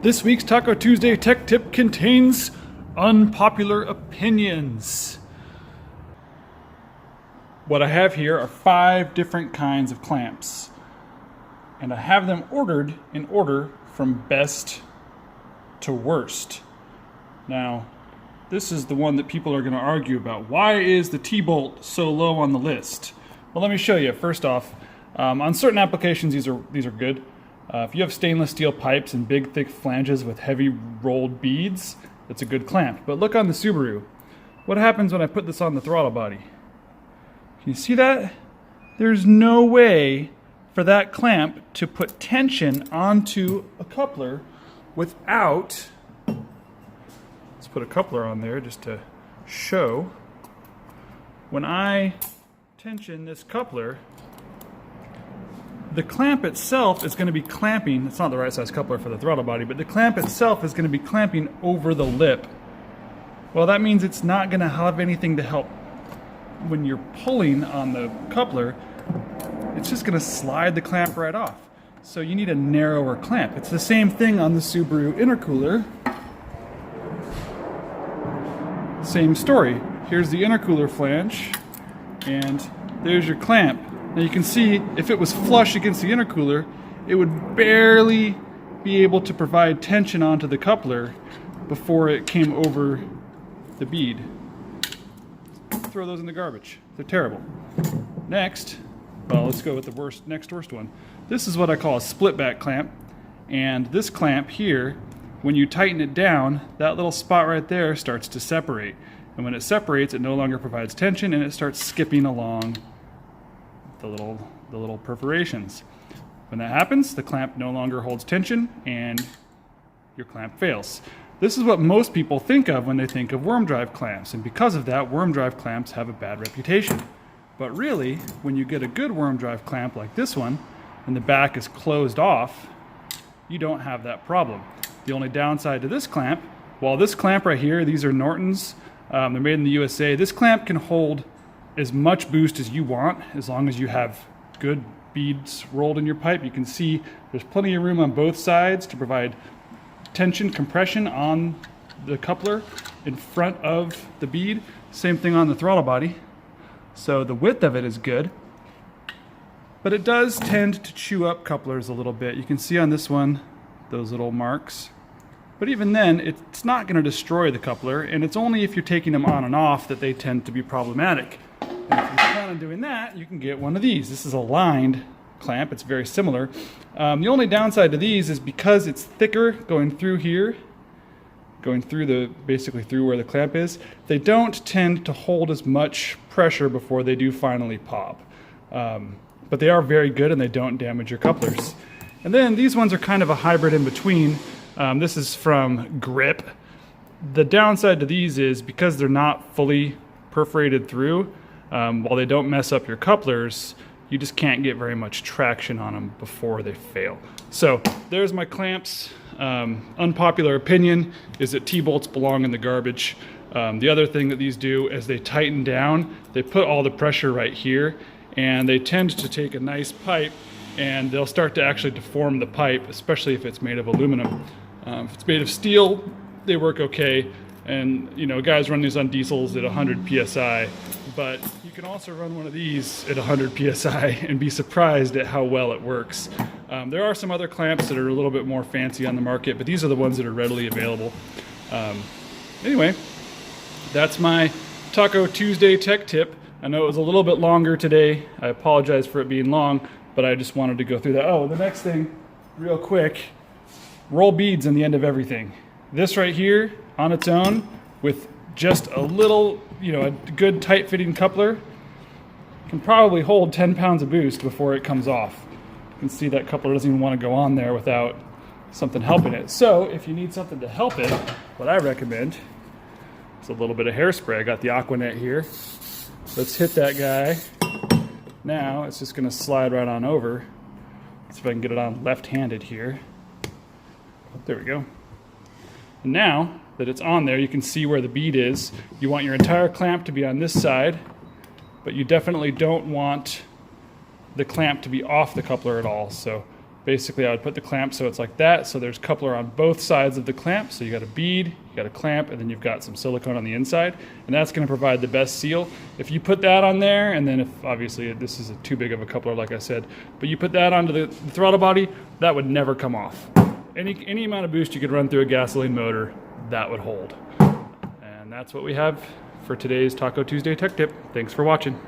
This week's Taco Tuesday Tech Tip contains unpopular opinions. What I have here are 5 different kinds of clamps, and I have them ordered in order from best to worst. Now, this is the one that people are going to argue about. Why is the T-bolt so low on the list? Well, let me show you. First off, on certain applications, these are good. If you have stainless steel pipes and big thick flanges with heavy rolled beads, it's a good clamp. But look on the Subaru. What happens when I put this on the throttle body? Can you see that? There's no way for that clamp to put tension onto a coupler without... Let's put a coupler on there just to show. When I tension this coupler, the clamp itself is going to be clamping. It's not the right size coupler for the throttle body, but the clamp itself is going to be clamping over the lip. Well, that means it's not going to have anything to help when you're pulling on the coupler. It's just going to slide the clamp right off. So you need a narrower clamp. It's the same thing on the Subaru Intercooler. Same story. Here's the intercooler flange, and there's your clamp. Now you can see if it was flush against the intercooler, it would barely be able to provide tension onto the coupler before it came over the bead. Throw those in the garbage. They're terrible. Next, well, let's go with the next worst one. This is what I call a split back clamp, and this clamp here, when you tighten it down, that little spot right there starts to separate. And when it separates, it no longer provides tension and it starts skipping along the little perforations. When that happens, the clamp no longer holds tension and your clamp fails. This is what most people think of when they think of worm drive clamps, and because of that, worm drive clamps have a bad reputation. But really, when you get a good worm drive clamp like this one, and the back is closed off, you don't have that problem. The only downside to this clamp, well, this clamp right here, these are Norton's, they're made in the USA. This clamp can hold as much boost as you want, as long as you have good beads rolled in your pipe. You can see there's plenty of room on both sides to provide tension, compression on the coupler in front of the bead. Same thing on the throttle body. So the width of it is good, but it does tend to chew up couplers a little bit. You can see on this one, those little marks. But even then, it's not going to destroy the coupler, and it's only if you're taking them on and off that they tend to be problematic. And if you plan on doing that, you can get one of these. This is a lined clamp. It's very similar. The only downside to these is because it's thicker going through here, going through basically through where the clamp is, they don't tend to hold as much pressure before they do finally pop. But they are very good and they don't damage your couplers. And then these ones are kind of a hybrid in between. This is from Grip. The downside to these is because they're not fully perforated through, while they don't mess up your couplers, you just can't get very much traction on them before they fail. So there's my clamps. Unpopular opinion is that T-bolts belong in the garbage. The other thing that these do is they tighten down, they put all the pressure right here, and they tend to take a nice pipe and they'll start to actually deform the pipe, especially if it's made of aluminum. If it's made of steel, they work okay. And you know, guys run these on diesels at 100 PSI, but you can also run one of these at 100 PSI and be surprised at how well it works. There are some other clamps that are a little bit more fancy on the market, but these are the ones that are readily available. Anyway, that's my Taco Tuesday tech tip. I know it was a little bit longer today. I apologize for it being long, but I just wanted to go through that. Oh, the next thing, real quick, roll beads in the end of everything. This right here, on its own, with just a little, a good tight-fitting coupler, can probably hold 10 pounds of boost before it comes off. You can see that coupler doesn't even want to go on there without something helping it. So if you need something to help it, what I recommend is a little bit of hairspray. I got the Aquanet here. Let's hit that guy. Now it's just going to slide right on over. Let's see if I can get it on left-handed here. There we go. And now that it's on there, you can see where the bead is. You want your entire clamp to be on this side, but you definitely don't want the clamp to be off the coupler at all. So Basically, I would put the clamp so it's like that. So there's coupler on both sides of the clamp. So you got a bead, you got a clamp, and then you've got some silicone on the inside. And that's going to provide the best seal. If you put that on there, and then if obviously this is too big of a coupler, like I said, but you put that onto the throttle body, that would never come off. Any amount of boost you could run through a gasoline motor, that would hold. And that's what we have for today's Taco Tuesday Tech Tip. Thanks for watching.